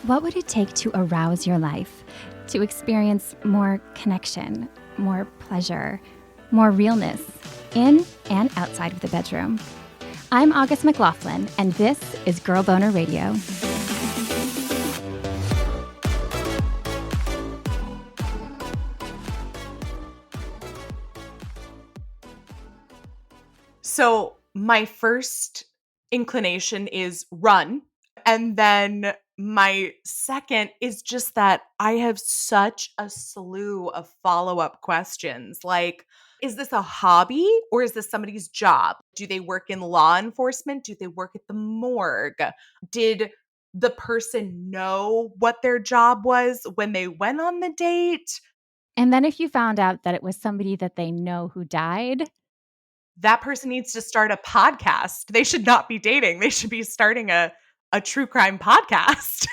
What would it take to arouse your life, to experience more connection, more pleasure, more realness in and outside of the bedroom? I'm August McLaughlin, and this is Girl Boner Radio. So my first inclination is run. And then my second is just that I have such a slew of follow-up questions. Like, is this a hobby or is this somebody's job? Do they work in law enforcement? Do they work at the morgue? Did the person know what their job was when they went on the date? And then if you found out that it was somebody that they know who died, that person needs to start a podcast. They should not be dating. They should be starting a true crime podcast.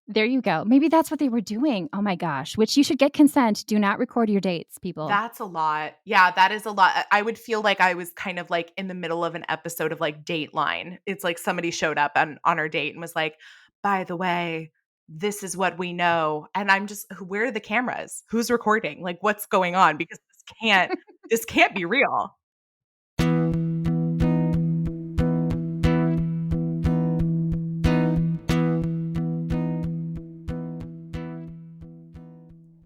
there you go. Maybe that's what they were doing. Oh my gosh, which you should get consent. Do not record your dates, people. That's a lot. Yeah, that is a lot. I would feel like I was kind of like in the middle of an episode of like Dateline. It's like somebody showed up on our date and was like, by the way, this is what we know. And I'm just, where are the cameras? Who's recording? Like, what's going on? Because this can't be real.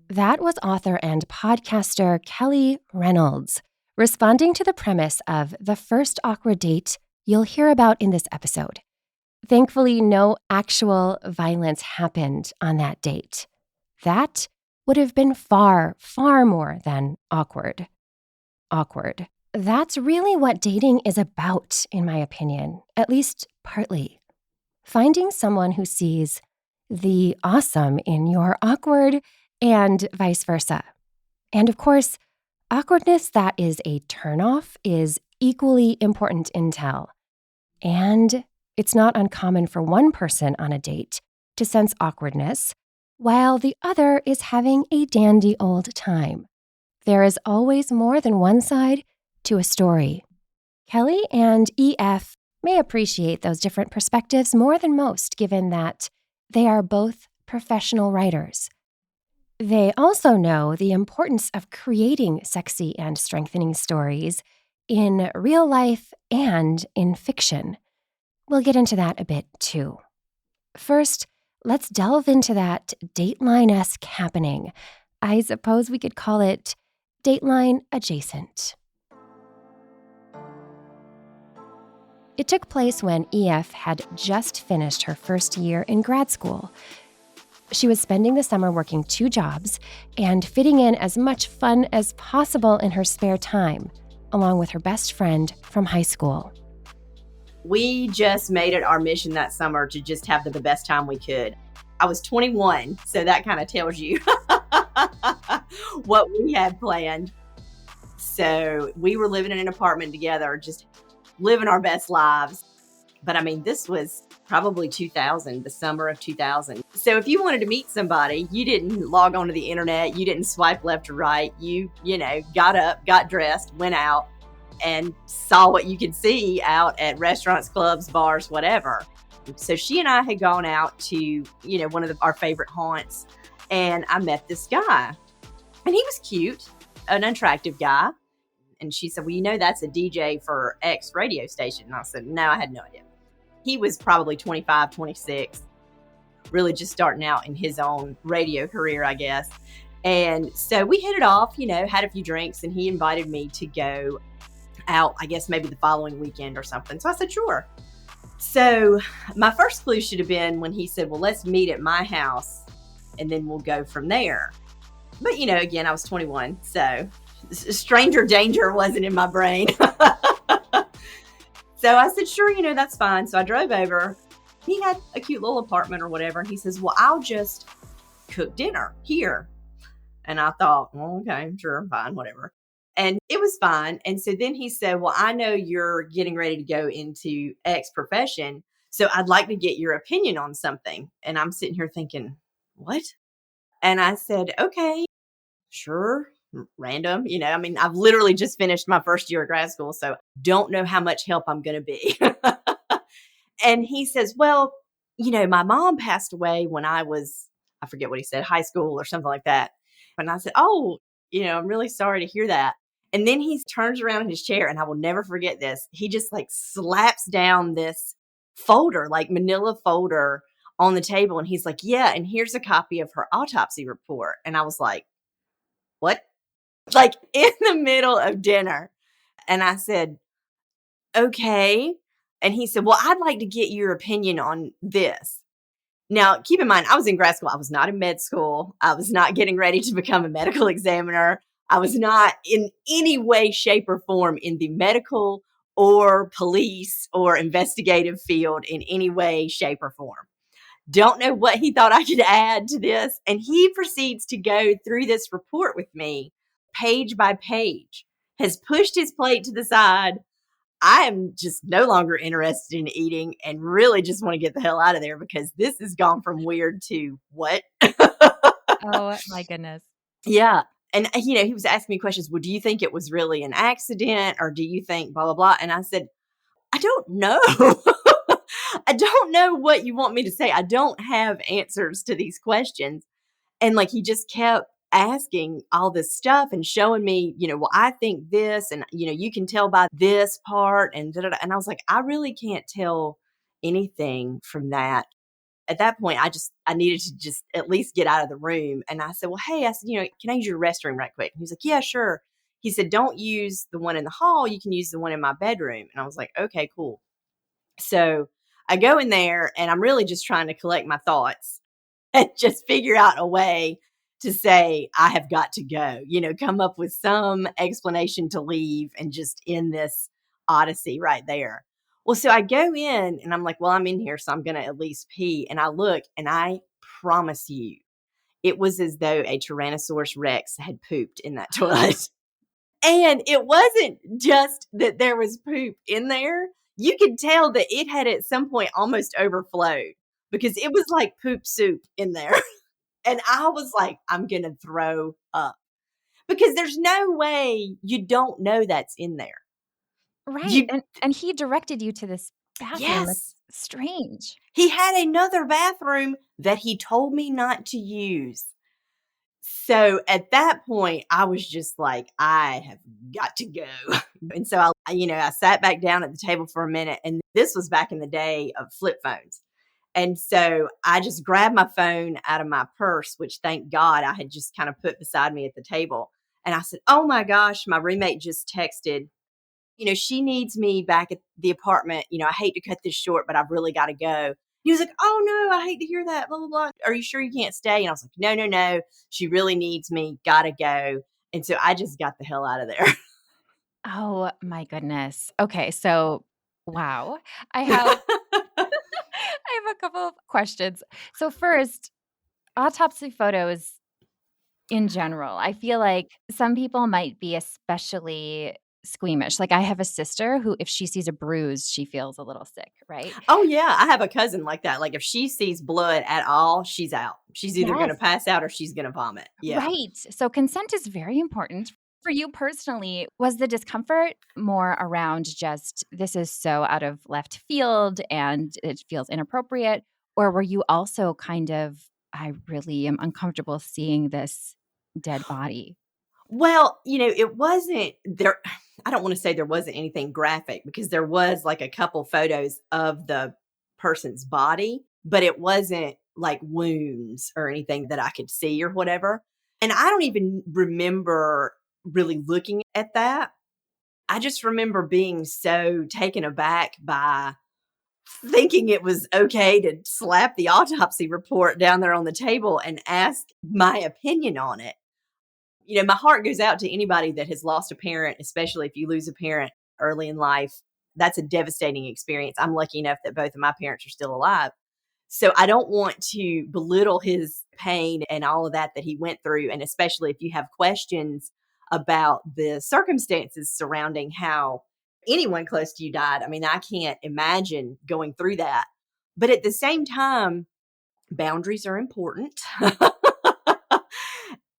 That was author and podcaster Kelly Reynolds, responding to the premise of the first awkward date you'll hear about in this episode. Thankfully, no actual violence happened on that date. That would have been far, far more than awkward. Awkward. That's really what dating is about, in my opinion, at least partly. Finding someone who sees the awesome in your awkward and vice versa. And of course, awkwardness that is a turnoff is equally important intel. And it's not uncommon for one person on a date to sense awkwardness, while the other is having a dandy old time. There is always more than one side to a story. Kelly and EF may appreciate those different perspectives more than most, given that they are both professional writers. They also know the importance of creating sexy and strengthening stories in real life and in fiction. We'll get into that a bit too. First, let's delve into that Dateline-esque happening. I suppose we could call it Dateline adjacent. It took place when EF had just finished her first year in grad school. She was spending the summer working 2 jobs and fitting in as much fun as possible in her spare time, along with her best friend from high school. We just made it our mission that summer to just have the best time we could. I was 21, so that kind of tells you what we had planned. So we were living in an apartment together, just living our best lives. But I mean, this was probably 2000, the summer of 2000. So if you wanted to meet somebody, you didn't log onto the internet, you didn't swipe left or right. You got up, got dressed, went out and saw what you could see out at restaurants, clubs, bars, whatever. So she and I had gone out to, one of our favorite haunts, and I met this guy. And he was cute, an attractive guy. And she said, well, that's a DJ for X radio station. And I said, no, I had no idea. He was probably 25, 26, really just starting out in his own radio career, I guess. And so we hit it off, had a few drinks, and he invited me to go out, I guess maybe the following weekend or something. So I said, sure. So my first clue should have been when he said, well, let's meet at my house and then we'll go from there. But, again, I was 21, so stranger danger wasn't in my brain. So I said, sure, that's fine. So I drove over. He had a cute little apartment or whatever. And he says, well, I'll just cook dinner here. And I thought, well, okay, sure, fine, whatever. And it was fine. And so then he said, well, I know you're getting ready to go into X profession, so I'd like to get your opinion on something. And I'm sitting here thinking, what? And I said, okay, sure. Random, I've literally just finished my first year of grad school, so don't know how much help I'm going to be. And he says, well, my mom passed away when I was, I forget what he said, high school or something like that. And I said, oh, I'm really sorry to hear that. And then he turns around in his chair, and I will never forget this. He just like slaps down this folder, like manila folder on the table. And he's like, yeah, and here's a copy of her autopsy report. And I was like, what? Like in the middle of dinner. And I said, okay. And he said, well, I'd like to get your opinion on this. Now, keep in mind, I was in grad school. I was not in med school. I was not getting ready to become a medical examiner. I was not in any way, shape, or form in the medical or police or investigative field in any way, shape, or form. Don't know what he thought I could add to this. And he proceeds to go through this report with me, page by page, has pushed his plate to the side. I am just no longer interested in eating and really just want to get the hell out of there because this has gone from weird to what? Oh my goodness. Yeah. And, he was asking me questions. Well, do you think it was really an accident or do you think blah, blah, blah? And I said, I don't know. I don't know what you want me to say. I don't have answers to these questions. And like, he just kept asking all this stuff and showing me, well, I think this, and, you can tell by this part and da, da, da. And I was like, I really can't tell anything from that. At that point, I needed to just at least get out of the room. And I said, well, hey, I said, can I use your restroom right quick? And he was like, yeah, sure. He said, don't use the one in the hall. You can use the one in my bedroom. And I was like, okay, cool. So I go in there and I'm really just trying to collect my thoughts and just figure out a way to say, I have got to go, come up with some explanation to leave and just end this odyssey right there. Well, so I go in and I'm like, well, I'm in here, so I'm going to at least pee. And I look and I promise you, it was as though a Tyrannosaurus Rex had pooped in that toilet. And it wasn't just that there was poop in there. You could tell that it had at some point almost overflowed because it was like poop soup in there. And I was like, I'm going to throw up because there's no way you don't know that's in there. Right. And he directed you to this bathroom. Yes. That's strange. He had another bathroom that he told me not to use. So at that point, I was just like, I have got to go. And so I sat back down at the table for a minute, and this was back in the day of flip phones. And so I just grabbed my phone out of my purse, which thank God I had just kind of put beside me at the table. And I said, oh my gosh, my roommate just texted, she needs me back at the apartment. I hate to cut this short, but I've really got to go. He was like, oh no, I hate to hear that, blah, blah, blah. Are you sure you can't stay? And I was like, no. She really needs me. Gotta go. And so I just got the hell out of there. Oh my goodness. Okay. So, wow. I have a couple of questions. So first, autopsy photos in general, I feel like some people might be especially squeamish. Like I have a sister who, if she sees a bruise, she feels a little sick, right? Oh yeah. I have a cousin like that. Like if she sees blood at all, she's out. She's either going to Yes. pass out or she's going to vomit. Yeah. Right. So consent is very important. For you personally, was the discomfort more around just this is so out of left field and it feels inappropriate? Or were you also kind of, I really am uncomfortable seeing this dead body? Well, it wasn't there. I don't want to say there wasn't anything graphic because there was like a couple photos of the person's body, but it wasn't like wounds or anything that I could see or whatever. And I don't even remember really looking at that. I just remember being so taken aback by thinking it was okay to slap the autopsy report down there on the table and ask my opinion on it. My heart goes out to anybody that has lost a parent, especially if you lose a parent early in life. That's a devastating experience. I'm lucky enough that both of my parents are still alive. So I don't want to belittle his pain and all of that he went through. And especially if you have questions about the circumstances surrounding how anyone close to you died. I mean, I can't imagine going through that. But at the same time, boundaries are important.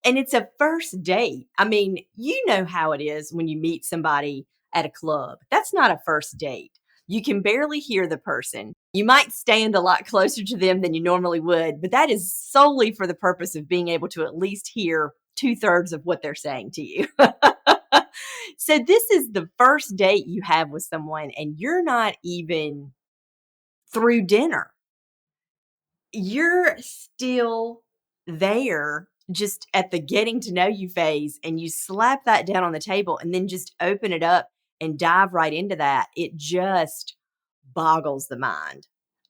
And it's a first date. I mean, you know how it is when you meet somebody at a club. That's not a first date. You can barely hear the person. You might stand a lot closer to them than you normally would, but that is solely for the purpose of being able to at least hear 2/3 of what they're saying to you. So this is the first date you have with someone, and you're not even through dinner. You're still there just at the getting to know you phase, and you slap that down on the table and then just open it up and dive right into that. It just boggles the mind.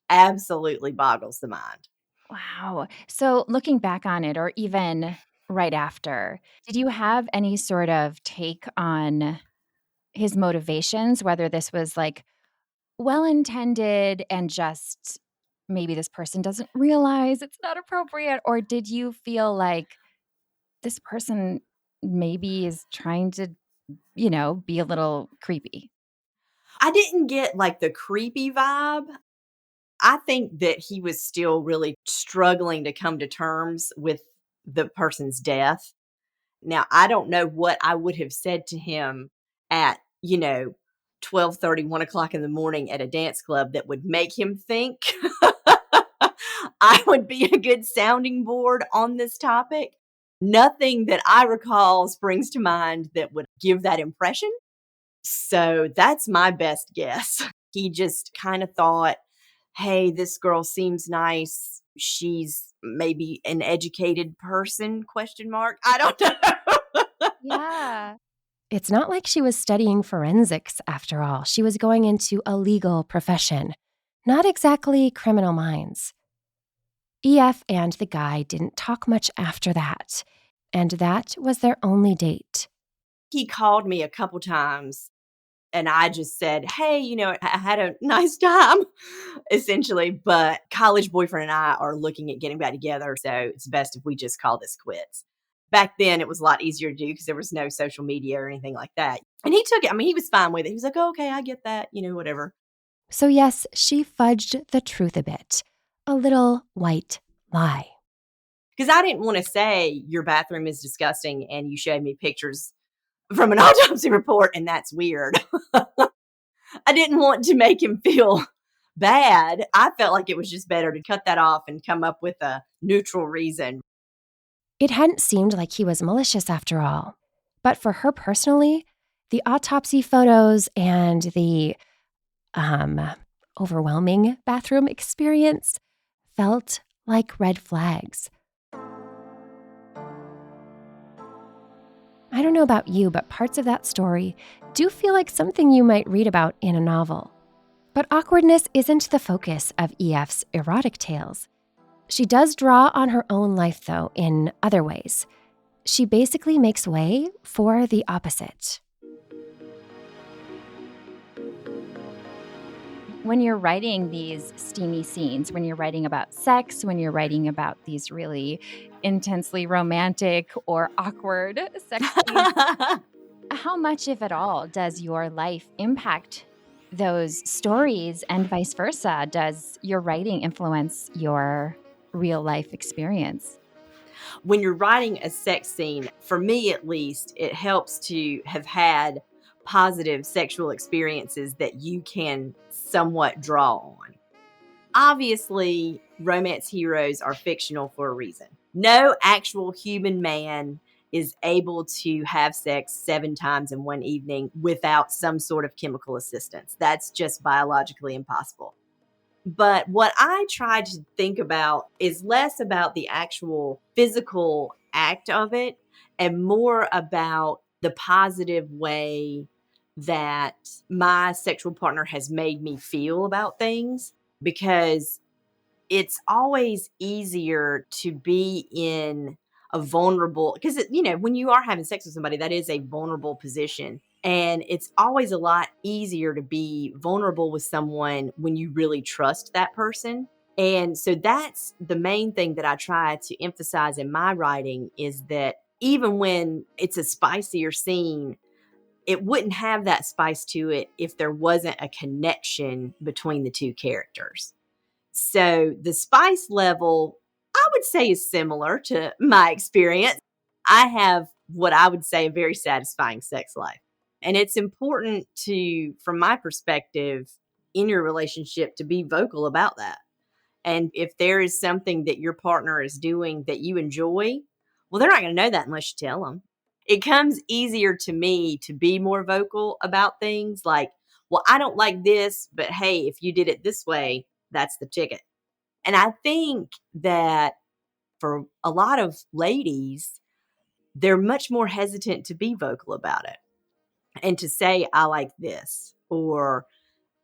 Absolutely boggles the mind. Wow. So looking back on it, or even right after, did you have any sort of take on his motivations, whether this was like well intended and just maybe this person doesn't realize it's not appropriate? Or did you feel like this person maybe is trying to, be a little creepy? I didn't get like the creepy vibe. I think that he was still really struggling to come to terms with the person's death. Now, I don't know what I would have said to him at, 12:30, 1 o'clock in the morning at a dance club that would make him think I would be a good sounding board on this topic. Nothing that I recall springs to mind that would give that impression. So that's my best guess. He just kind of thought, hey, this girl seems nice. She's maybe an educated person, question mark. I don't know. Yeah. It's not like she was studying forensics, after all. She was going into a legal profession, not exactly criminal minds. EF and the guy didn't talk much after that, and that was their only date. He called me a couple times and I just said, hey, I had a nice time, essentially. But college boyfriend and I are looking at getting back together. So it's best if we just call this quits. Back then, it was a lot easier to do because there was no social media or anything like that. And he took it. I mean, he was fine with it. He was like, oh, okay, I get that, whatever. So yes, she fudged the truth a bit. A little white lie. Because I didn't want to say your bathroom is disgusting and you showed me pictures from an autopsy report and that's weird. I didn't want to make him feel bad. I felt like it was just better to cut that off and come up with a neutral reason. It hadn't seemed like he was malicious after all. But for her personally, the autopsy photos and the overwhelming bathroom experience felt like red flags. I don't know about you, but parts of that story do feel like something you might read about in a novel. But awkwardness isn't the focus of EF's erotic tales. She does draw on her own life, though, in other ways. She basically makes way for the opposite. When you're writing these steamy scenes, when you're writing about sex, when you're writing about these really intensely romantic or awkward sex scenes, how much, if at all, does your life impact those stories and vice versa? Does your writing influence your real life experience? When you're writing a sex scene, for me at least, it helps to have had positive sexual experiences that you can somewhat draw on. Obviously, romance heroes are fictional for a reason. No actual human man is able to have sex 7 times in one evening without some sort of chemical assistance. That's just biologically impossible. But what I try to think about is less about the actual physical act of it and more about the positive way that my sexual partner has made me feel about things, because it's always easier to be in a vulnerable, because when you are having sex with somebody, that is a vulnerable position, and it's always a lot easier to be vulnerable with someone when you really trust that person. And so that's the main thing that I try to emphasize in my writing, is that even when it's a spicier scene, it wouldn't have that spice to it if there wasn't a connection between the two characters. So the spice level, I would say, is similar to my experience. I have what I would say a very satisfying sex life. And it's important to, from my perspective, in your relationship to be vocal about that. And if there is something that your partner is doing that you enjoy, well, they're not going to know that unless you tell them. It comes easier to me to be more vocal about things like, well, I don't like this, but hey, if you did it this way, that's the ticket. And I think that for a lot of ladies, they're much more hesitant to be vocal about it and to say, I like this, or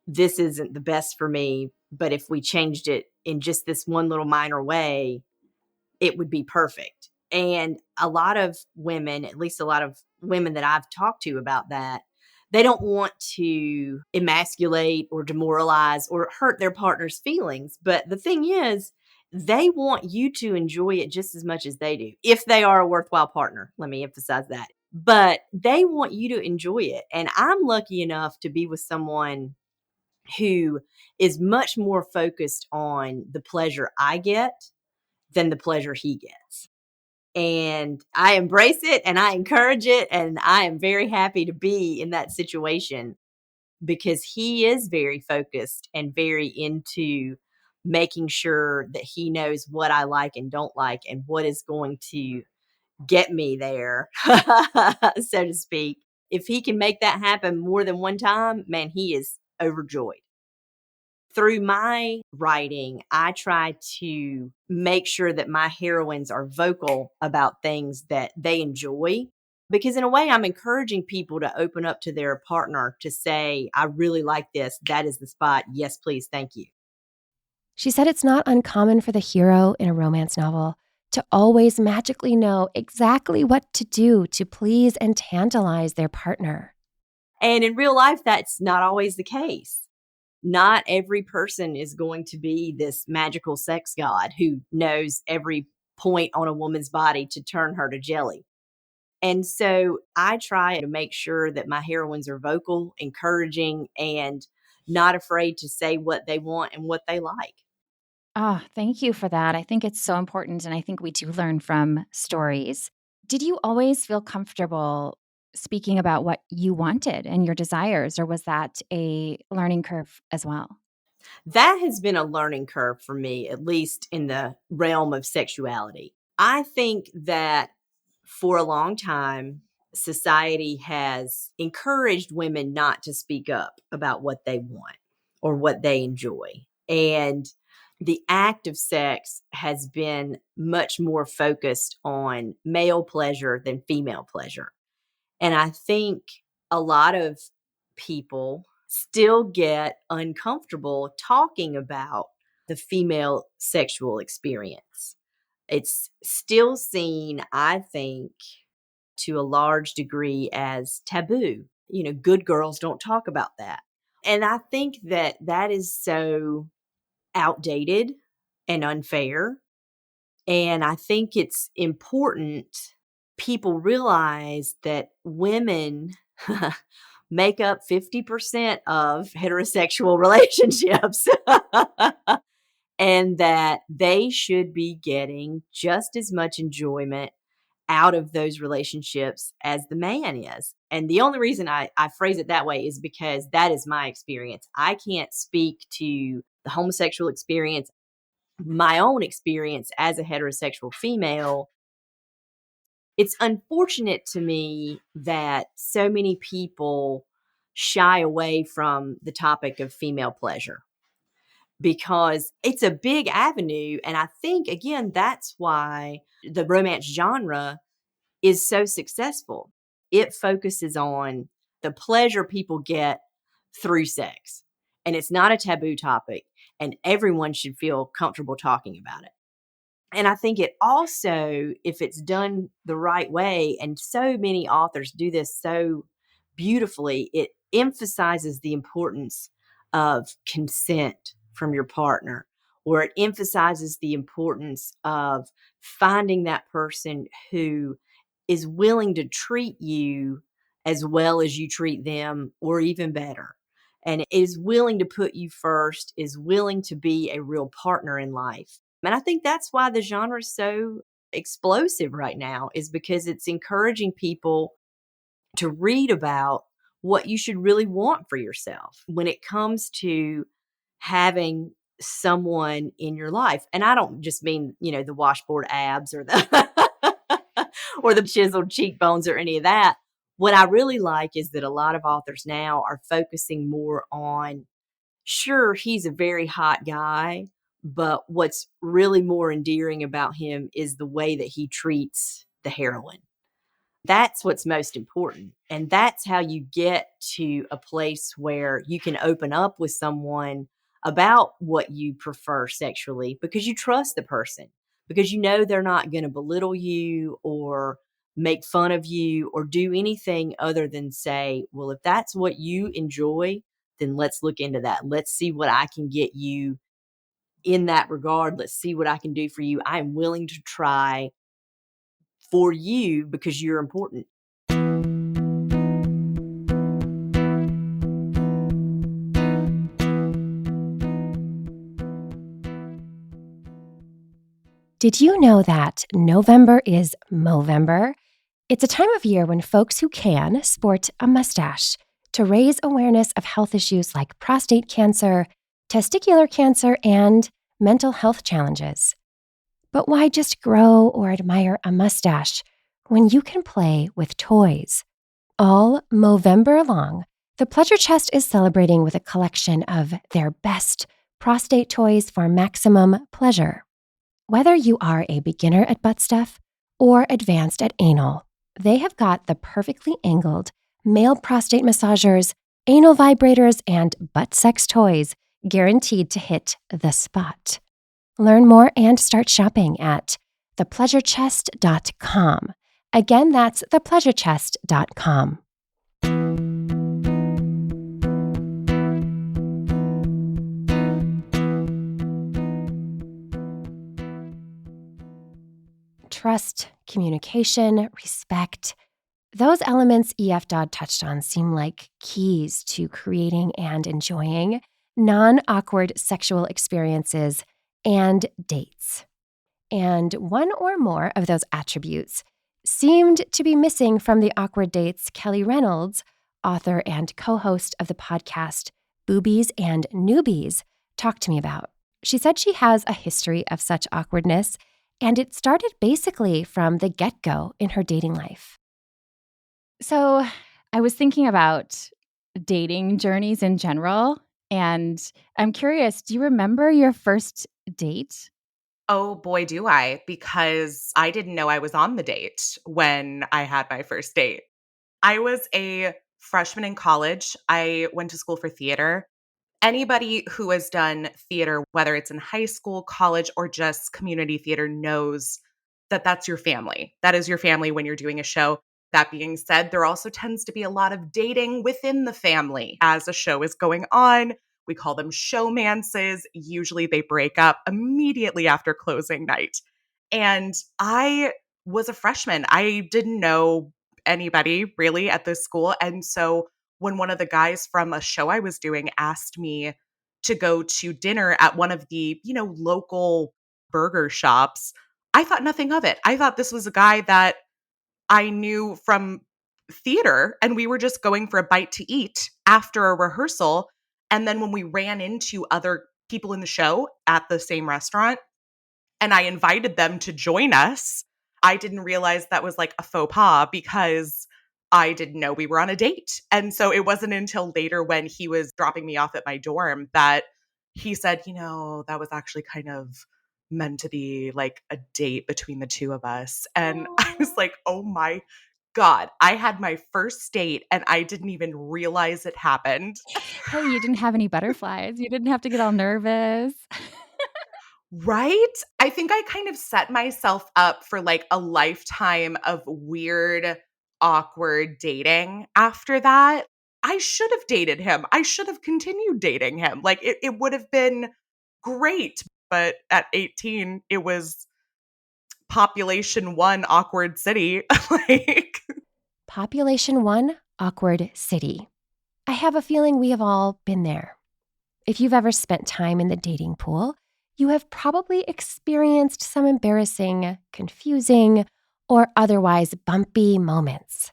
this isn't the best for me, but if we changed it in just this one little minor way, it would be perfect. And a lot of women, at least a lot of women that I've talked to about that, they don't want to emasculate or demoralize or hurt their partner's feelings. But the thing is, they want you to enjoy it just as much as they do, if they are a worthwhile partner. Let me emphasize that. But they want you to enjoy it. And I'm lucky enough to be with someone who is much more focused on the pleasure I get than the pleasure he gets. And I embrace it and I encourage it. And I am very happy to be in that situation because he is very focused and very into making sure that he knows what I like and don't like and what is going to get me there, so to speak. If he can make that happen more than one time, man, he is overjoyed. Through my writing, I try to make sure that my heroines are vocal about things that they enjoy. Because in a way, I'm encouraging people to open up to their partner to say, I really like this. That is the spot. Yes, please. Thank you. She said it's not uncommon for the hero in a romance novel to always magically know exactly what to do to please and tantalize their partner. And in real life, that's not always the case. Not every person is going to be this magical sex god who knows every point on a woman's body to turn her to jelly. And so I try to make sure that my heroines are vocal, encouraging, and not afraid to say what they want and what they like. Ah, thank you for that. I think it's so important. And I think we do learn from stories. Did you always feel comfortable speaking about what you wanted and your desires, or was that a learning curve as well? That has been a learning curve for me, at least in the realm of sexuality. I think that for a long time, society has encouraged women not to speak up about what they want or what they enjoy. And the act of sex has been much more focused on male pleasure than female pleasure. And I think a lot of people still get uncomfortable talking about the female sexual experience. It's still seen, I think, to a large degree as taboo. You know, good girls don't talk about that. And I think that that is so outdated and unfair. And I think it's important people realize that women make up 50% of heterosexual relationships and that they should be getting just as much enjoyment out of those relationships as the man is. And the only reason I phrase it that way is because that is my experience. I can't speak to the homosexual experience, my own experience as a heterosexual female. It's unfortunate to me that so many people shy away from the topic of female pleasure because it's a big avenue. And I think, again, that's why the romance genre is so successful. It focuses on the pleasure people get through sex. And it's not a taboo topic, and everyone should feel comfortable talking about it. And I think it also, if it's done the right way, and so many authors do this so beautifully, it emphasizes the importance of consent from your partner, or it emphasizes the importance of finding that person who is willing to treat you as well as you treat them, or even better, and is willing to put you first, is willing to be a real partner in life. And I think that's why the genre is so explosive right now, is because it's encouraging people to read about what you should really want for yourself when it comes to having someone in your life. And I don't just mean, the washboard abs or the or the chiseled cheekbones or any of that. What I really like is that a lot of authors now are focusing more on, sure, he's a very hot guy, but what's really more endearing about him is the way that he treats the heroine. That's what's most important. And that's how you get to a place where you can open up with someone about what you prefer sexually because you trust the person, because you know they're not going to belittle you or make fun of you or do anything other than say, well, if that's what you enjoy, then let's look into that. Let's see what I can get you in that regard. Let's see what I can do for you. I am willing to try for you because you're important. Did you know that November is Movember? It's a time of year when folks who can sport a mustache to raise awareness of health issues like prostate cancer, testicular cancer, and mental health challenges. But why just grow or admire a mustache when you can play with toys? All Movember long, the Pleasure Chest is celebrating with a collection of their best prostate toys for maximum pleasure. Whether you are a beginner at butt stuff or advanced at anal, they have got the perfectly angled male prostate massagers, anal vibrators, and butt sex toys guaranteed to hit the spot. Learn more and start shopping at thepleasurechest.com. Again, that's thepleasurechest.com. Trust, communication, respect. Those elements E.F. Dodd touched on seem like keys to creating and enjoying non-awkward sexual experiences and dates. And one or more of those attributes seemed to be missing from the awkward dates Kelly Reynolds, author and co-host of the podcast Boobies and Newbies, talked to me about. She said she has a history of such awkwardness, and it started basically from the get-go in her dating life. So I was thinking about dating journeys in general, and I'm curious, do you remember your first date? Oh boy, do I, because I didn't know I was on the date when I had my first date. I was a freshman in college. I went to school for theater. Anybody who has done theater, whether it's in high school, college, or just community theater, knows that that's your family. That is your family when you're doing a show. That being said, there also tends to be a lot of dating within the family as a show is going on. We call them showmances. Usually they break up immediately after closing night. And I was a freshman. I didn't know anybody really at this school. And so when one of the guys from a show I was doing asked me to go to dinner at one of the, local burger shops, I thought nothing of it. I thought this was a guy that I knew from theater, and we were just going for a bite to eat after a rehearsal. And then when we ran into other people in the show at the same restaurant and I invited them to join us, I didn't realize that was like a faux pas because I didn't know we were on a date. And so it wasn't until later when he was dropping me off at my dorm that he said, that was actually kind of meant to be like a date between the two of us. And I was like, oh my God, I had my first date and I didn't even realize it happened. Hey, you didn't have any butterflies. You didn't have to get all nervous. Right? I think I kind of set myself up for like a lifetime of weird, awkward dating after that. I should have dated him. I should have continued dating him. Like it would have been great. But at 18, it was population 1 awkward city. like Population 1, awkward city. I have a feeling we have all been there. If you've ever spent time in the dating pool, you have probably experienced some embarrassing, confusing, or otherwise bumpy moments.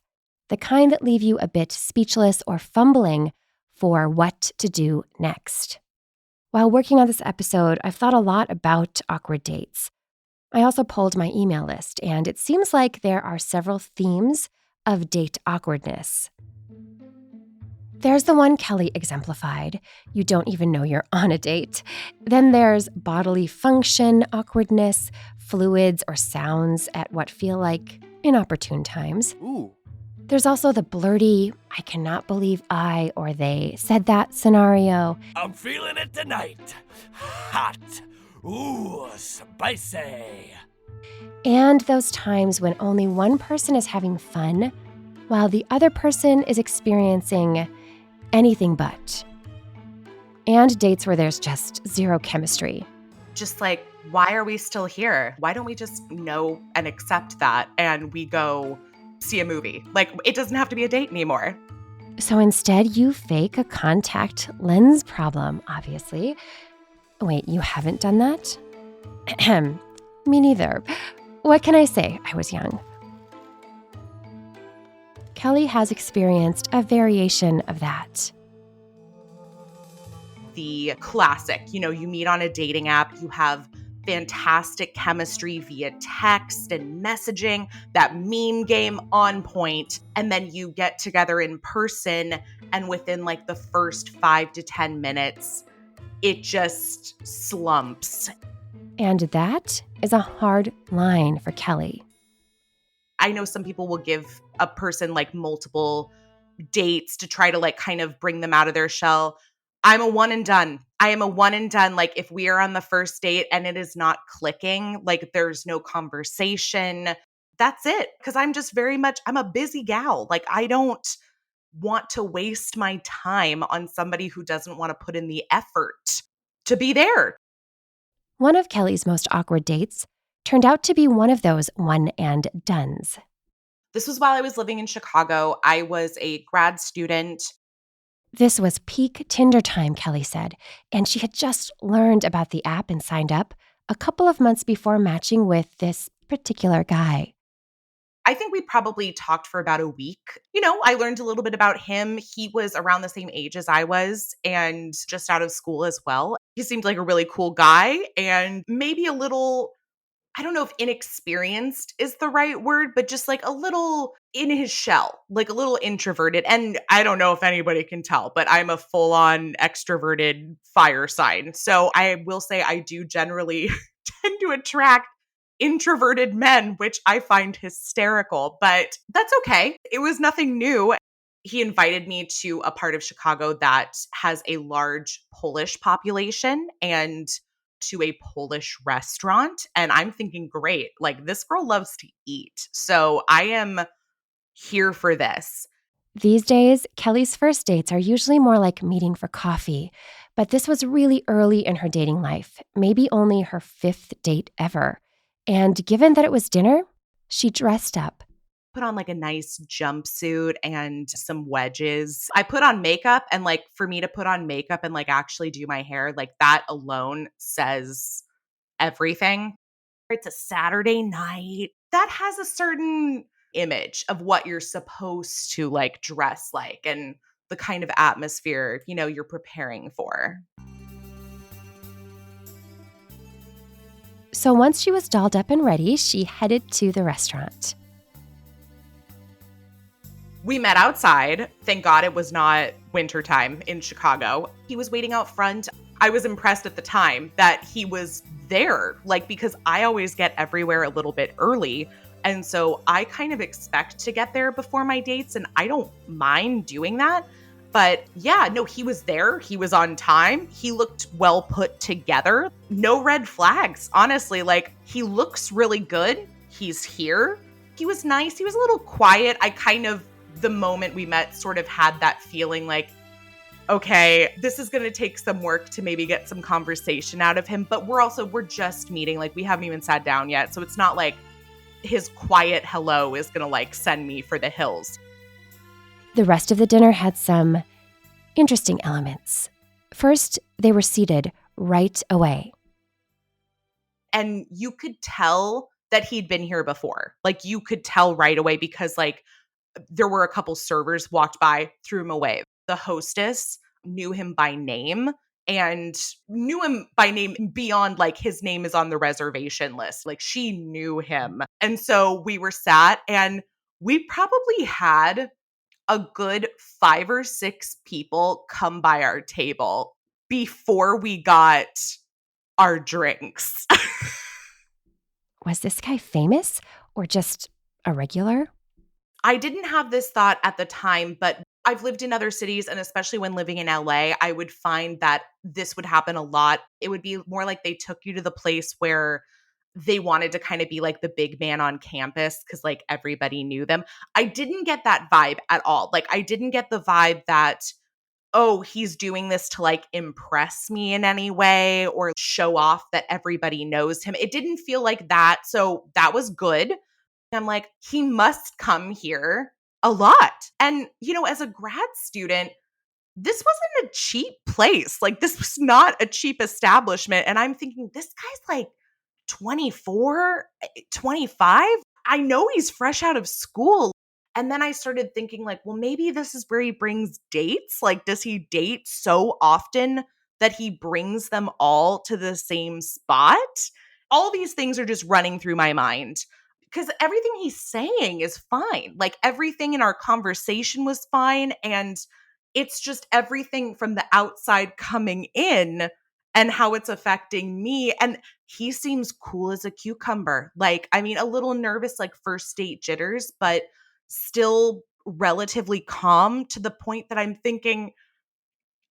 the kind that leave you a bit speechless or fumbling for what to do next. While working on this episode, I've thought a lot about awkward dates. I also polled my email list, and it seems like there are several themes of date awkwardness. There's the one Kelly exemplified. You don't even know you're on a date. Then there's bodily function awkwardness, fluids or sounds at what feel like inopportune times. Ooh. There's also the blurty, I cannot believe I or they said that scenario. I'm feeling it tonight. Hot. Ooh, spicy. And those times when only one person is having fun while the other person is experiencing anything but. And dates where there's just zero chemistry. Just like, why are we still here? Why don't we just know and accept that and we go see a movie? Like, it doesn't have to be a date anymore. So instead, you fake a contact lens problem, obviously. Wait, you haven't done that? Ahem. Me neither. What can I say? I was young. Kelly has experienced a variation of that. The classic, you meet on a dating app, you have fantastic chemistry via text and messaging, that meme game on point, and then you get together in person, and within like the first 5 to 10 minutes, it just slumps. And that is a hard line for Kelly. I know some people will give a person like multiple dates to try to like kind of bring them out of their shell. I'm a one and done. I am a one and done. Like, if we are on the first date and it is not clicking, like there's no conversation, that's it. Because I'm a busy gal. Like, I don't want to waste my time on somebody who doesn't want to put in the effort to be there. One of Kelly's most awkward dates turned out to be one of those one and dones. This was while I was living in Chicago. I was a grad student. This was peak Tinder time, Kelly said, and she had just learned about the app and signed up a couple of months before matching with this particular guy. I think we probably talked for about a week. I learned a little bit about him. He was around the same age as I was and just out of school as well. He seemed like a really cool guy and maybe a little, I don't know if inexperienced is the right word, but just like a little in his shell, like a little introverted. And I don't know if anybody can tell, but I'm a full-on extroverted fire sign. So I will say I do generally tend to attract introverted men, which I find hysterical, but that's okay. It was nothing new. He invited me to a part of Chicago that has a large Polish population and to a Polish restaurant. And I'm thinking, great, like this girl loves to eat. So I am here for this. These days, Kelly's first dates are usually more like meeting for coffee, but this was really early in her dating life, maybe only her 5th date ever. And given that it was dinner, she dressed up. Put on like a nice jumpsuit and some wedges. I put on makeup, and like for me to put on makeup and like actually do my hair, like that alone says everything. It's a Saturday night. That has a certain image of what you're supposed to like dress like and the kind of atmosphere, you're preparing for. So once she was dolled up and ready, she headed to the restaurant. We met outside. Thank God it was not wintertime in Chicago. He was waiting out front. I was impressed at the time that he was there, like, because I always get everywhere a little bit early. And so I kind of expect to get there before my dates, and I don't mind doing that. But yeah, no, he was there. He was on time. He looked well put together. No red flags, honestly. Like, he looks really good. He's here. He was nice. He was a little quiet. I kind of, the moment we met, sort of had that feeling like, okay, this is going to take some work to maybe get some conversation out of him. But we're just meeting. Like, we haven't even sat down yet. So it's not like his quiet hello is going to like send me for the hills. The rest of the dinner had some interesting elements. First, they were seated right away. And you could tell that he'd been here before. Like, you could tell right away because like there were a couple servers walked by, threw him away. The hostess knew him by name and knew him by name beyond like his name is on the reservation list. Like she knew him. And so we were sat and we probably had a good 5 or 6 people come by our table before we got our drinks. Was this guy famous or just a regular? I didn't have this thought at the time, but I've lived in other cities, and especially when living in LA, I would find that this would happen a lot. It would be more like they took you to the place where they wanted to kind of be like the big man on campus because like everybody knew them. I didn't get that vibe at all. Like I didn't get the vibe that, oh, he's doing this to like impress me in any way or show off that everybody knows him. It didn't feel like that. So that was good. I'm like, he must come here a lot. And, you know, as a grad student, this wasn't a cheap place. Like, this was not a cheap establishment. And I'm thinking, this guy's like 24, 25. I know he's fresh out of school. And then I started thinking, like, well, maybe this is where he brings dates. Like, does he date so often that he brings them all to the same spot? All these things are just running through my mind because everything he's saying is fine. Like, everything in our conversation was fine. And it's just everything from the outside coming in and how it's affecting me. And he seems cool as a cucumber. Like, I mean, a little nervous, like first date jitters, but still relatively calm to the point that I'm thinking,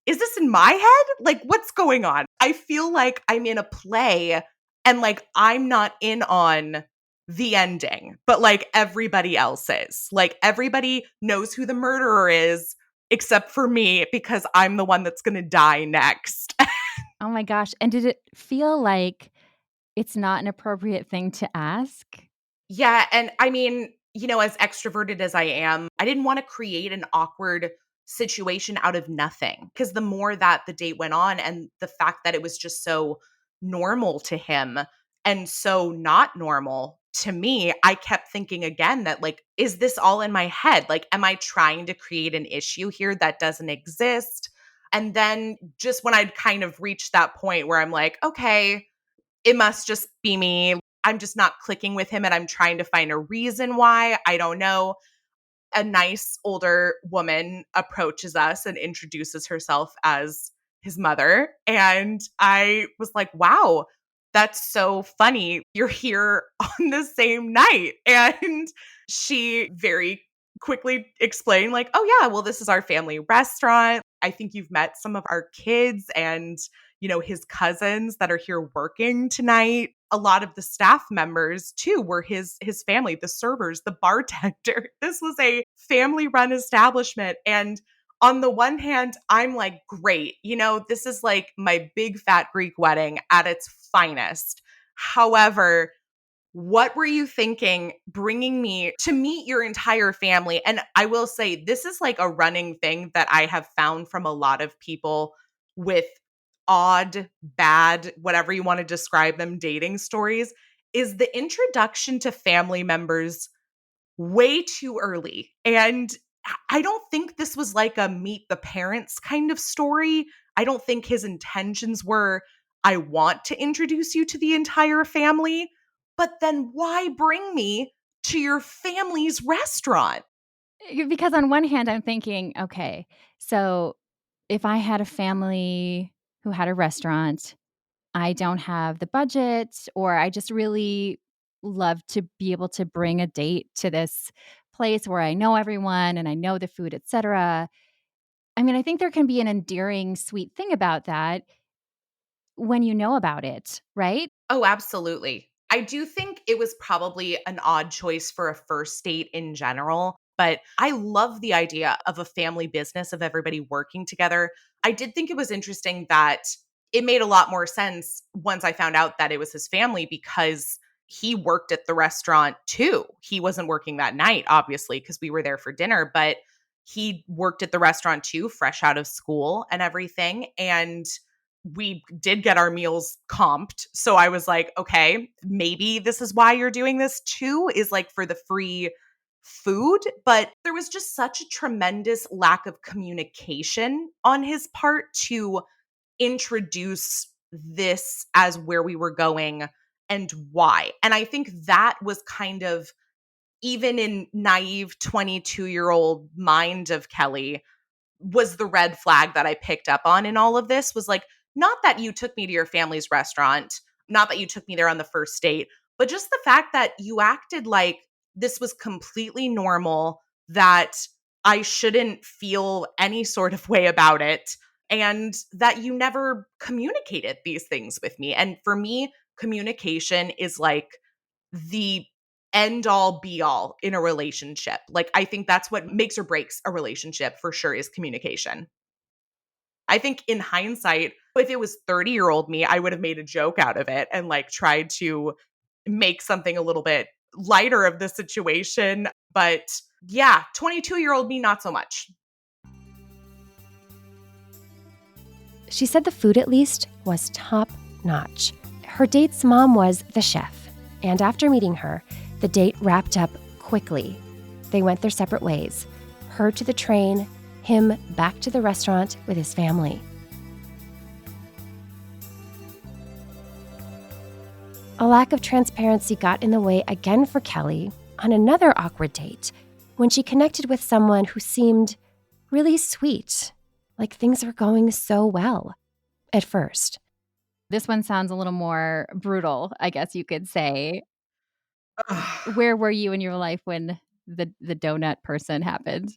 is this in my head? Like, what's going on? I feel like I'm in a play and like I'm not in on the ending, but like everybody else is. Like, everybody knows who the murderer is except for me because I'm the one that's going to die next. Oh my gosh. And did it feel like it's not an appropriate thing to ask? Yeah. And I mean, you know, as extroverted as I am, I didn't want to create an awkward situation out of nothing because the more that the date went on and the fact that it was just so normal to him and so not normal to me, I kept thinking again that, like, is this all in my head? Like, am I trying to create an issue here that doesn't exist? And then just when I'd kind of reached that point where I'm like, okay, it must just be me. I'm just not clicking with him and I'm trying to find a reason why. I don't know. A nice older woman approaches us and introduces herself as his mother. And I was like, wow, that's so funny. You're here on the same night. And she very quickly explained, like, oh, yeah, well, this is our family restaurant. I think you've met some of our kids and, you know, his cousins that are here working tonight. A lot of the staff members too were his family, the servers, the bartender. This was a family run establishment. And on the one hand, I'm like, great, you know, this is like my big fat Greek wedding at its finest. However, what were you thinking bringing me to meet your entire family? And I will say, this is like a running thing that I have found from a lot of people with odd, bad, whatever you want to describe them, dating stories, is the introduction to family members way too early. And I don't think this was like a meet the parents kind of story. I don't think his intentions were, I want to introduce you to the entire family, but then why bring me to your family's restaurant? Because on one hand, I'm thinking, okay, so if I had a family who had a restaurant, I don't have the budget, or I just really love to be able to bring a date to this place where I know everyone and I know the food, etc. I mean, I think there can be an endearing, sweet thing about that when you know about it, right? Oh, absolutely. I do think it was probably an odd choice for a first date in general, but I love the idea of a family business of everybody working together. I did think it was interesting that it made a lot more sense once I found out that it was his family because he worked at the restaurant too. He wasn't working that night, obviously, because we were there for dinner, but he worked at the restaurant too, fresh out of school and everything. And we did get our meals comped. So I was like, okay, maybe this is why you're doing this too, is like for the free food, but there was just such a tremendous lack of communication on his part to introduce this as where we were going and why. And I think that was kind of, even in naive 22-year-old mind of Kelly, was the red flag that I picked up on in all of this. Was like, not that you took me to your family's restaurant, not that you took me there on the first date, but just the fact that you acted like this was completely normal, that I shouldn't feel any sort of way about it, and that you never communicated these things with me. And for me, communication is like the end all be all in a relationship. Like, I think that's what makes or breaks a relationship for sure, is communication. I think in hindsight, if it was 30-year-old me, I would have made a joke out of it and like tried to make something a little bit lighter of the situation. But yeah, 22-year-old me, not so much. She said the food, at least, was top notch. Her date's mom was the chef, and after meeting her, the date wrapped up quickly. They went their separate ways, her to the train, him back to the restaurant with his family. A lack of transparency got in the way again for Kelly on another awkward date when she connected with someone who seemed really sweet, like things were going so well at first. This one sounds a little more brutal, I guess you could say. Where were you in your life when the donut person happened?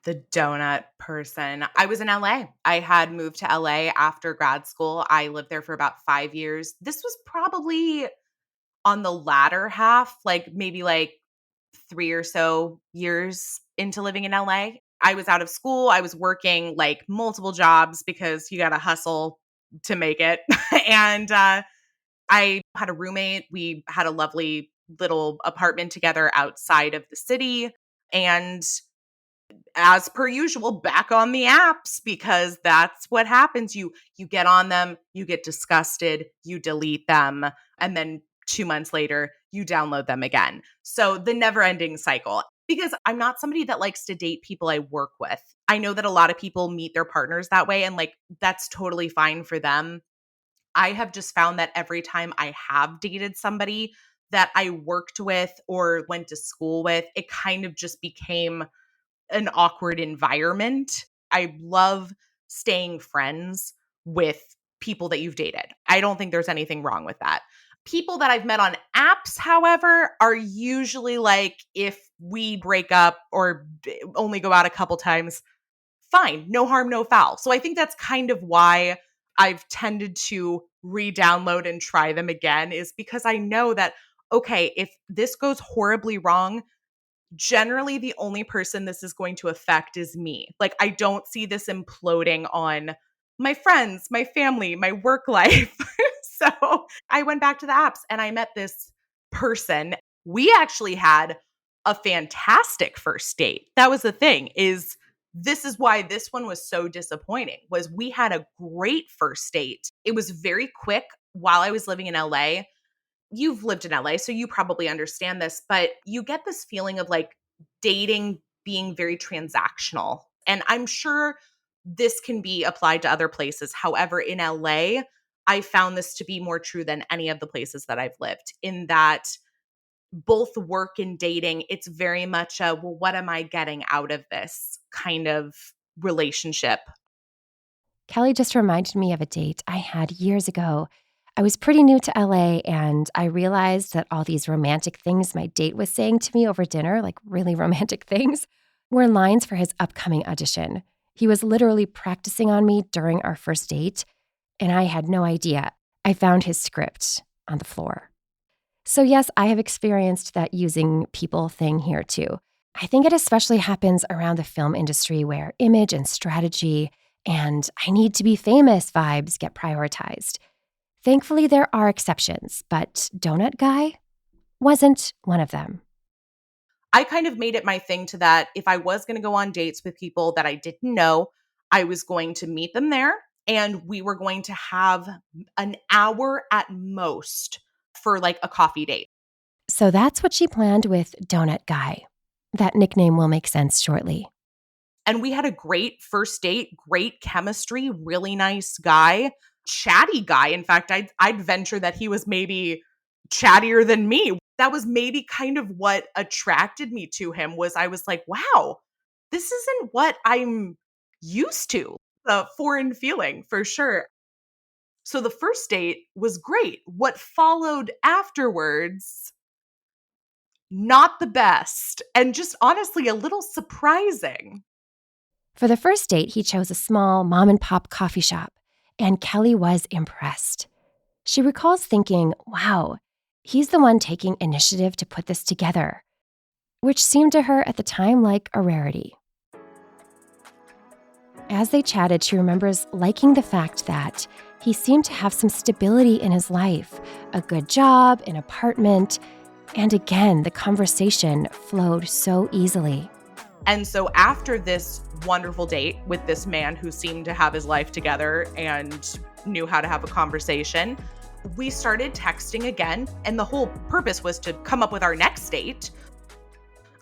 The donut person. I was in LA. I had moved to LA after grad school. I lived there for about 5 years. This was probably on the latter half, like maybe like 3 or so years into living in LA. I was out of school. I was working like multiple jobs because you got to hustle to make it. And I had a roommate. We had a lovely little apartment together outside of the city. And as per usual, back on the apps, because that's what happens. You get on them, you get disgusted, you delete them, and then 2 months later, you download them again. So the never-ending cycle. Because I'm not somebody that likes to date people I work with. I know that a lot of people meet their partners that way, and like that's totally fine for them. I have just found that every time I have dated somebody that I worked with or went to school with, it kind of just became an awkward environment. I love staying friends with people that you've dated. I don't think there's anything wrong with that. People that I've met on apps, however, are usually like, if we break up or only go out a couple times, fine, no harm, no foul. So I think that's kind of why I've tended to re-download and try them again, is because I know that, okay, if this goes horribly wrong, generally the only person this is going to affect is me. Like, I don't see this imploding on my friends, my family, my work life. So I went back to the apps and I met this person. We actually had a fantastic first date. That was the thing, is this is why this one was so disappointing, was we had a great first date. It was very quick while I was living in LA. You've lived in LA, so you probably understand this, but you get this feeling of like dating being very transactional. And I'm sure this can be applied to other places. However, in LA, I found this to be more true than any of the places that I've lived, in that both work and dating, it's very much a, well, what am I getting out of this kind of relationship? Kelly just reminded me of a date I had years ago. I was pretty new to LA, and I realized that all these romantic things my date was saying to me over dinner, like really romantic things, were lines for his upcoming audition. He was literally practicing on me during our first date, and I had no idea. I found his script on the floor. So yes, I have experienced that using people thing here too. I think it especially happens around the film industry, where image and strategy and I need to be famous vibes get prioritized. Thankfully, there are exceptions, but Donut Guy wasn't one of them. I kind of made it my thing to that if I was going to go on dates with people that I didn't know, I was going to meet them there and we were going to have an hour at most for like a coffee date. So that's what she planned with Donut Guy. That nickname will make sense shortly. And we had a great first date, great chemistry, really nice guy, chatty guy. In fact, I'd venture that he was maybe chattier than me. That was maybe kind of what attracted me to him was I was like, wow, this isn't what I'm used to. A foreign feeling for sure. So the first date was great. What followed afterwards, not the best, and just honestly a little surprising. For the first date, he chose a small mom and pop coffee shop, and Kelly was impressed. She recalls thinking, wow, he's the one taking initiative to put this together, which seemed to her at the time like a rarity. As they chatted, she remembers liking the fact that he seemed to have some stability in his life, a good job, an apartment, and again, the conversation flowed so easily. And so after this wonderful date with this man who seemed to have his life together and knew how to have a conversation, we started texting again. And the whole purpose was to come up with our next date.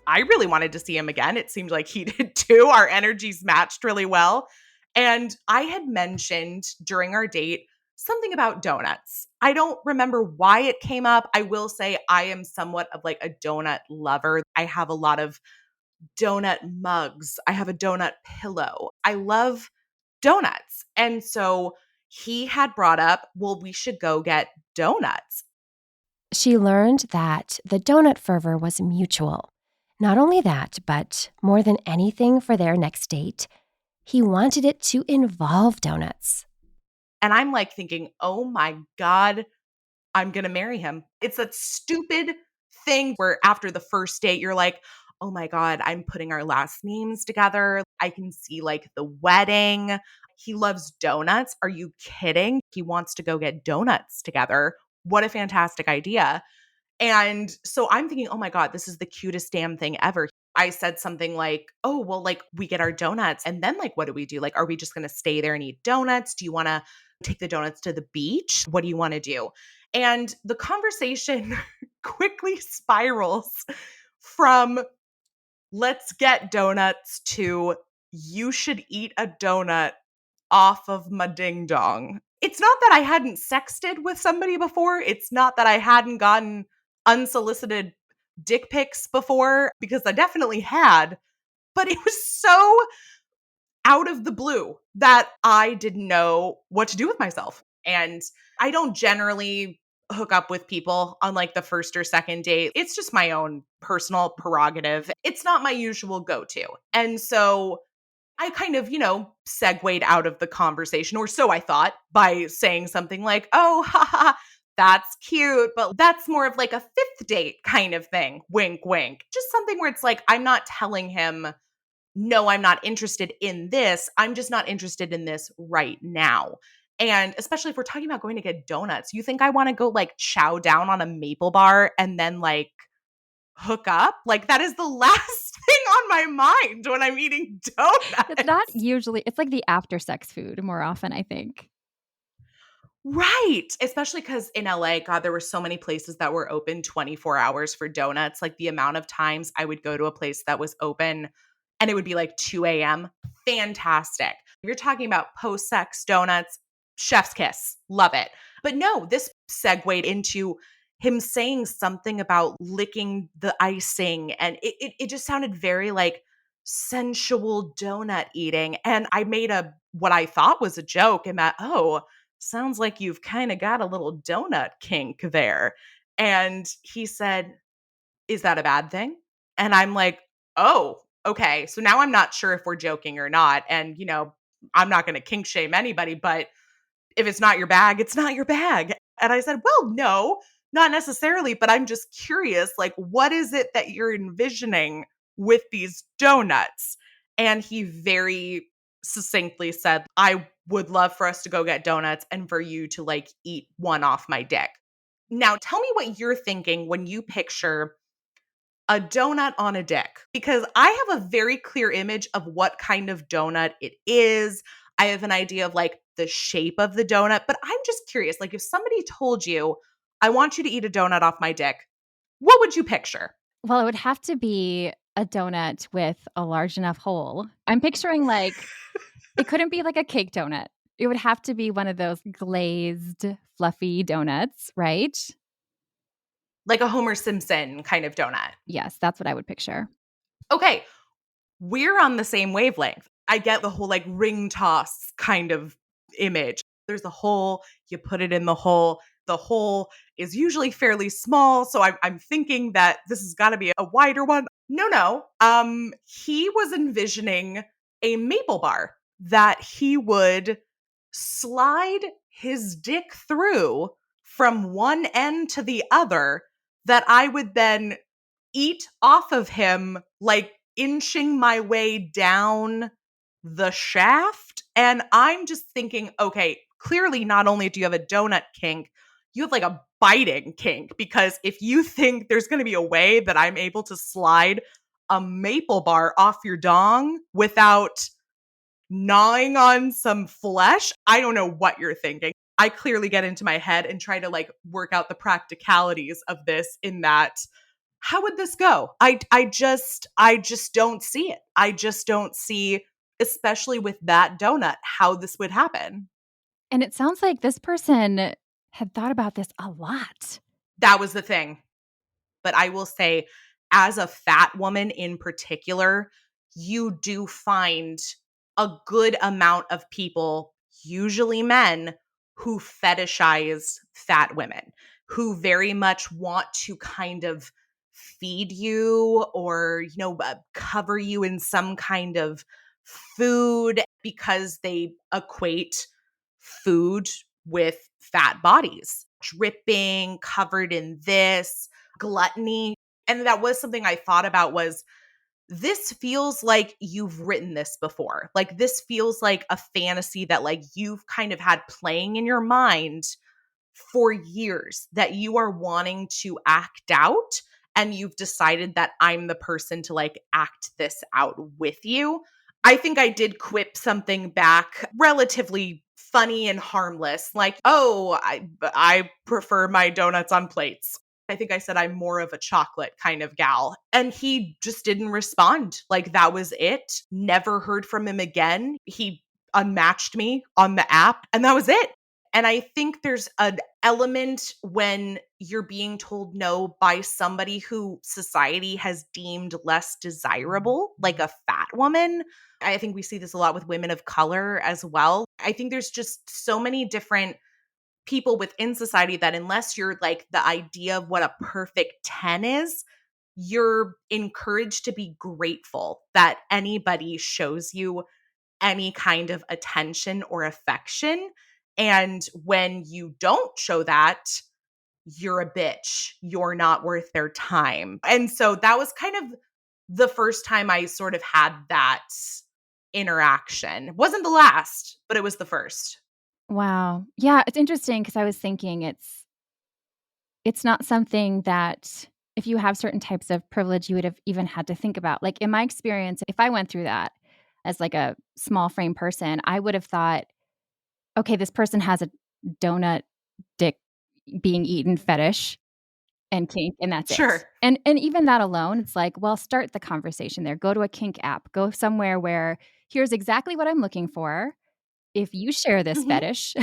I really wanted to see him again. It seemed like he did too. Our energies matched really well. And I had mentioned during our date something about donuts. I don't remember why it came up. I will say I am somewhat of like a donut lover. I have a lot of donut mugs. I have a donut pillow. I love donuts. And so he had brought up, well, we should go get donuts. She learned that the donut fervor was mutual. Not only that, but more than anything for their next date, he wanted it to involve donuts. And I'm like thinking, oh my God, I'm going to marry him. It's a stupid thing where after the first date, you're like, oh my God, I'm putting our last names together. I can see like the wedding. He loves donuts. Are you kidding? He wants to go get donuts together. What a fantastic idea. And so I'm thinking, oh my God, this is the cutest damn thing ever. I said something like, oh, well, like we get our donuts and then like, what do we do? Like, are we just going to stay there and eat donuts? Do you want to take the donuts to the beach? What do you want to do? And the conversation quickly spirals from let's get donuts to you should eat a donut off of my ding dong. It's not that I hadn't sexted with somebody before. It's not that I hadn't gotten unsolicited dick pics before, because I definitely had, but it was so out of the blue that I didn't know what to do with myself. And I don't generally hook up with people on like the first or second date. It's just my own personal prerogative. It's not my usual go-to. And so I kind of, segued out of the conversation, or so I thought, by saying something like, oh, haha, that's cute, but that's more of like a fifth date kind of thing. Wink, wink. Just something where it's like, I'm not telling him, no, I'm not interested in this. I'm just not interested in this right now. And especially if we're talking about going to get donuts, you think I want to go like chow down on a maple bar and then like hook up? Like that is the last thing on my mind when I'm eating donuts. It's not usually, it's like the after sex food more often, I think. Right. Especially because in LA, God, there were so many places that were open 24 hours for donuts. Like the amount of times I would go to a place that was open and it would be like 2 a.m. Fantastic. If you're talking about post-sex donuts, chef's kiss. Love it. But no, this segued into him saying something about licking the icing. And it just sounded very like sensual donut eating. And I made what I thought was a joke and that, oh, sounds like you've kind of got a little donut kink there. And he said, is that a bad thing? And I'm like, oh, okay. So now I'm not sure if we're joking or not. And, I'm not going to kink shame anybody, but if it's not your bag, it's not your bag. And I said, well, no, not necessarily, but I'm just curious, like, what is it that you're envisioning with these donuts? And he very succinctly said, I would love for us to go get donuts and for you to like eat one off my dick. Now, tell me what you're thinking when you picture a donut on a dick, because I have a very clear image of what kind of donut it is. I have an idea of like the shape of the donut, but I'm just curious, like if somebody told you, I want you to eat a donut off my dick, what would you picture? Well, it would have to be a donut with a large enough hole. I'm picturing like it couldn't be like a cake donut. It would have to be one of those glazed, fluffy donuts, right? Like a Homer Simpson kind of donut. Yes, that's what I would picture. Okay, we're on the same wavelength. I get the whole like ring toss kind of image. There's a hole, you put it in the hole. The hole is usually fairly small, so I'm thinking that this has got to be a wider one. No. He was envisioning a maple bar that he would slide his dick through from one end to the other that I would then eat off of him, like inching my way down the shaft. And I'm just thinking, okay, clearly not only do you have a donut kink, you have like a biting kink. Because if you think there's going to be a way that I'm able to slide a maple bar off your dong without gnawing on some flesh, I don't know what you're thinking. I clearly get into my head and try to like work out the practicalities of this in that how would this go? I just don't see it. I just don't see, especially with that donut, how this would happen. And it sounds like this person had thought about this a lot. That was the thing. But I will say, as a fat woman in particular, you do find a good amount of people, usually men, who fetishize fat women, who very much want to kind of feed you or, cover you in some kind of food because they equate food with fat bodies, dripping, covered in this, gluttony. And that was something I thought about was this feels like you've written this before. Like this feels like a fantasy that like you've kind of had playing in your mind for years that you are wanting to act out, and you've decided that I'm the person to like act this out with you. I think I did quip something back relatively funny and harmless, like, oh, I prefer my donuts on plates. I think I said I'm more of a chocolate kind of gal. And he just didn't respond. Like that was it. Never heard from him again. He unmatched me on the app and that was it. And I think there's an element when you're being told no by somebody who society has deemed less desirable, like a fat woman. I think we see this a lot with women of color as well. I think there's just so many different people within society that unless you're like the idea of what a perfect 10 is, you're encouraged to be grateful that anybody shows you any kind of attention or affection. And when you don't show that, you're a bitch. You're not worth their time. And so that was kind of the first time I sort of had that interaction. It wasn't the last, but it was the first. Wow. Yeah, it's interesting because I was thinking it's not something that if you have certain types of privilege, you would have even had to think about. Like in my experience, if I went through that as like a small frame person, I would have thought, okay, this person has a donut dick being eaten fetish and kink, and that's Sure. it. And even that alone, it's like, well, start the conversation there. Go to a kink app. Go somewhere where here's exactly what I'm looking for. If you share this Mhm. fetish,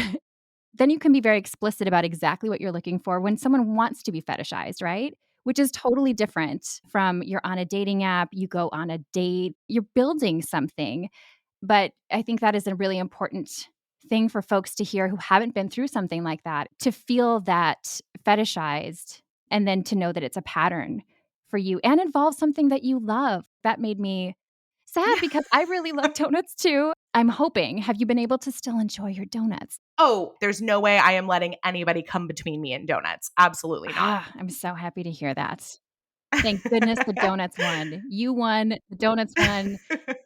then you can be very explicit about exactly what you're looking for when someone wants to be fetishized, right? Which is totally different from you're on a dating app, you go on a date, you're building something. But I think that is a really important thing for folks to hear who haven't been through something like that, to feel that fetishized and then to know that it's a pattern for you and involves something that you love. That made me sad Yeah. because I really love donuts too. I'm hoping. Have you been able to still enjoy your donuts? Oh, there's no way I am letting anybody come between me and donuts. Absolutely not. I'm so happy to hear that. Thank goodness the donuts won. You won, the donuts won.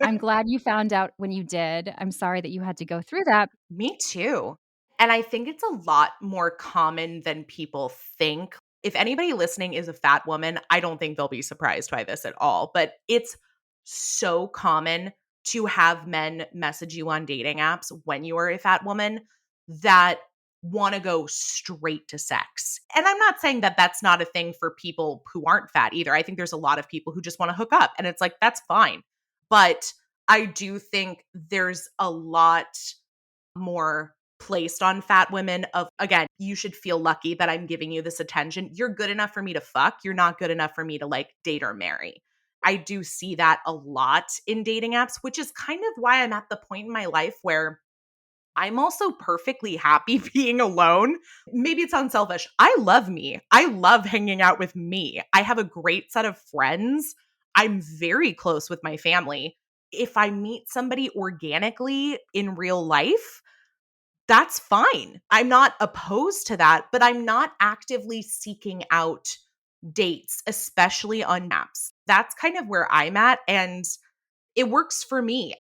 I'm glad you found out when you did. I'm sorry that you had to go through that. Me too. And I think it's a lot more common than people think. If anybody listening is a fat woman, I don't think they'll be surprised by this at all. But it's so common to have men message you on dating apps when you are a fat woman that want to go straight to sex. And I'm not saying that that's not a thing for people who aren't fat either. I think there's a lot of people who just want to hook up, and it's like, that's fine. But I do think there's a lot more placed on fat women of, again, you should feel lucky that I'm giving you this attention. You're good enough for me to fuck. You're not good enough for me to like date or marry. I do see that a lot in dating apps, which is kind of why I'm at the point in my life where I'm also perfectly happy being alone. Maybe it sounds selfish. I love me. I love hanging out with me. I have a great set of friends. I'm very close with my family. If I meet somebody organically in real life, that's fine. I'm not opposed to that, but I'm not actively seeking out dates, especially on apps. That's kind of where I'm at, and it works for me.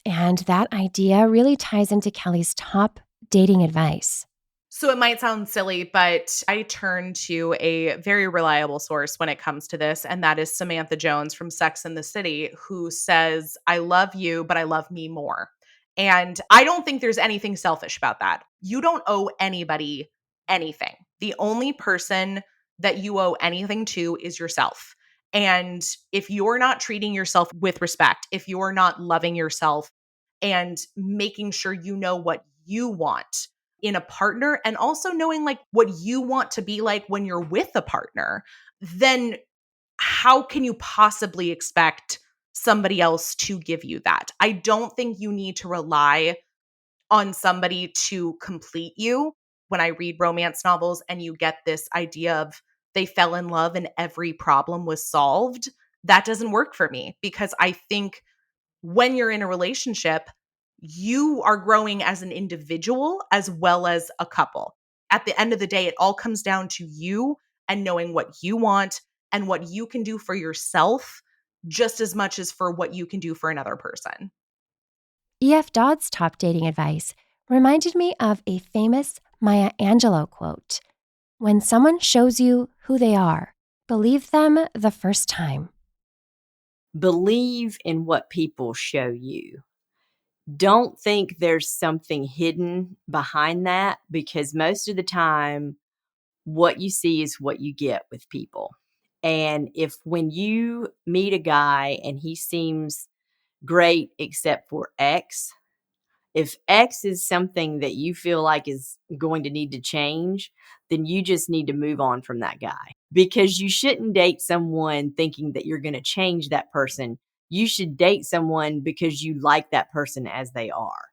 And that idea really ties into Kelly's top dating advice. So it might sound silly, but I turn to a very reliable source when it comes to this, and that is Samantha Jones from Sex and the City, who says, I love you, but I love me more. And I don't think there's anything selfish about that. You don't owe anybody anything. The only person that you owe anything to is yourself. And if you're not treating yourself with respect, if you're not loving yourself and making sure you know what you want in a partner, and also knowing like what you want to be like when you're with a partner, then how can you possibly expect somebody else to give you that? I don't think you need to rely on somebody to complete you. When I read romance novels and you get this idea of they fell in love and every problem was solved, that doesn't work for me, because I think when you're in a relationship, you are growing as an individual as well as a couple. At the end of the day, it all comes down to you and knowing what you want and what you can do for yourself just as much as for what you can do for another person. E.F. Dodd's top dating advice reminded me of a famous Maya Angelou quote: "When someone shows you who they are, believe them the first time." Believe in what people show you. Don't think there's something hidden behind that, because most of the time, what you see is what you get with people. And if when you meet a guy and he seems great except for X, if X is something that you feel like is going to need to change, then you just need to move on from that guy, because you shouldn't date someone thinking that you're going to change that person. You should date someone because you like that person as they are.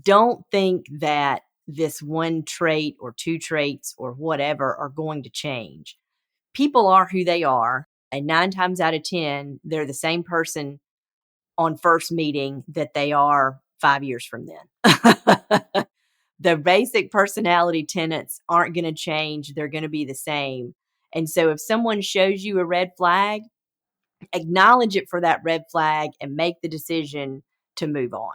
Don't think that this one trait or two traits or whatever are going to change. People are who they are, and 9 times out of 10, they're the same person on first meeting that they are 5 years from then. The basic personality tenets aren't going to change. They're going to be the same. And so if someone shows you a red flag, acknowledge it for that red flag and make the decision to move on.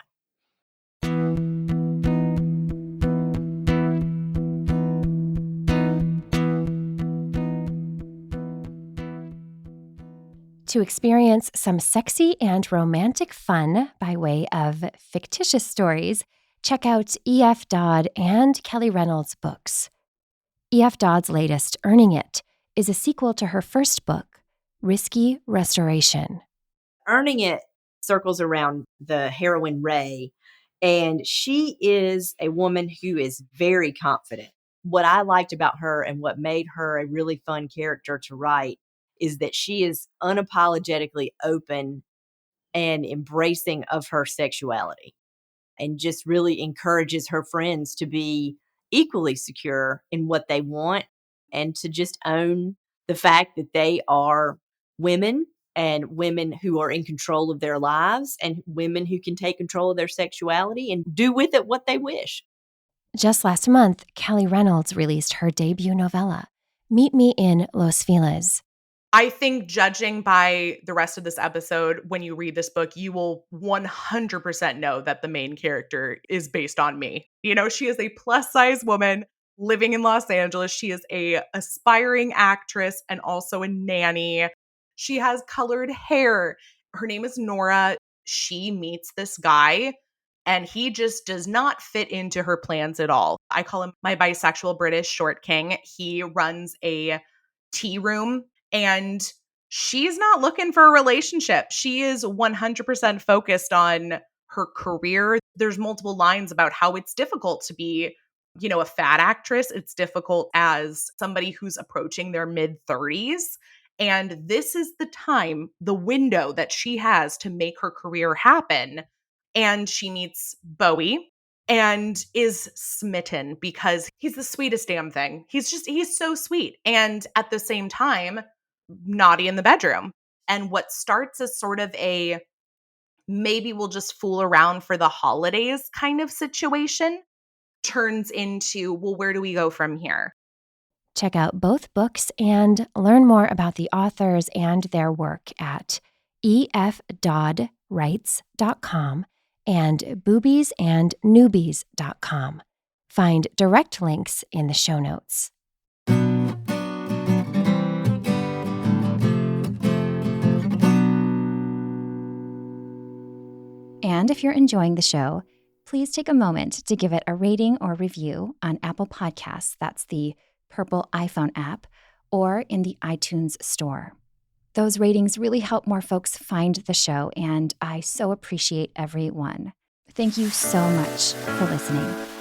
To experience some sexy and romantic fun by way of fictitious stories, check out E.F. Dodd and Kelly Reynolds' books. E.F. Dodd's latest, Earning It, is a sequel to her first book, Risky Restoration. Earning It circles around the heroine Ray, and she is a woman who is very confident. What I liked about her and what made her a really fun character to write is that she is unapologetically open and embracing of her sexuality, and just really encourages her friends to be equally secure in what they want and to just own the fact that they are women, and women who are in control of their lives, and women who can take control of their sexuality and do with it what they wish. Just last month, Kelly Reynolds released her debut novella, Meet Me in Los Feliz. I think, judging by the rest of this episode, when you read this book, you will 100% know that the main character is based on me. You know, she is a plus size woman living in Los Angeles. She is a aspiring actress and also a nanny. She has colored hair. Her name is Nora. She meets this guy and he just does not fit into her plans at all. I call him my bisexual British short king. He runs a tea room, and she's not looking for a relationship. She is 100% focused on her career. There's multiple lines about how it's difficult to be, a fat actress. It's difficult as somebody who's approaching their mid 30s. And this is the time, the window that she has to make her career happen. And she meets Bowie and is smitten because he's the sweetest damn thing. He's so sweet. And at the same time, naughty in the bedroom. And what starts as sort of a maybe we'll just fool around for the holidays kind of situation turns into, well, where do we go from here? Check out both books and learn more about the authors and their work at efdoddwrites.com and boobiesandnewbies.com. Find direct links in the show notes. And if you're enjoying the show, please take a moment to give it a rating or review on Apple Podcasts. That's the purple iPhone app, or in the iTunes store. Those ratings really help more folks find the show, and I so appreciate every one. Thank you so much for listening.